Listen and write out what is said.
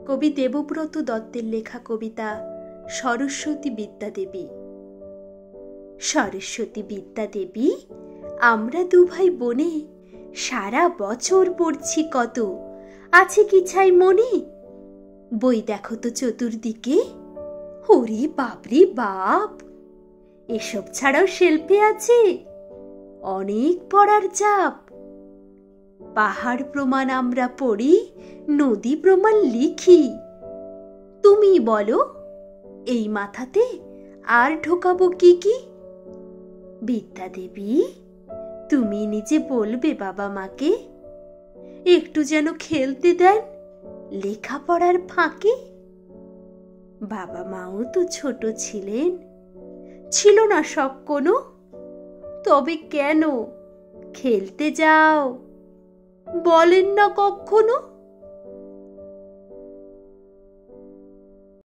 কবি দেবব্রত দত্তের লেখা কবিতা সরস্বতী বিদ্যা দেবী। সরস্বতী বিদ্যা দেবী, আমরা দুভাই বোনে সারা বছর পড়ছি কত, আছে কি ছাই মনে? বই দেখো তো চতুর্দিকে, ওরে বাপরে বাপ! এসব ছাড়াও শেলফে আছে অনেক পড়ার চাপ। পাহাড় প্রমাণ আমরা পড়ি, নদী প্রমাণ লিখি। তুমি বলো, এই মাথাতে আর ঢোকাবো কি কি? বিদ্যা দেবী, তুমি নিজে বলবে বাবা মাকে, একটু যেন খেলতে দেন লেখাপড়ার ফাঁকে। বাবা মাও তো ছোট ছিলেন, ছিল না শখ কোনো, তবে কেন খেলতে যাও বলেন না কখনো?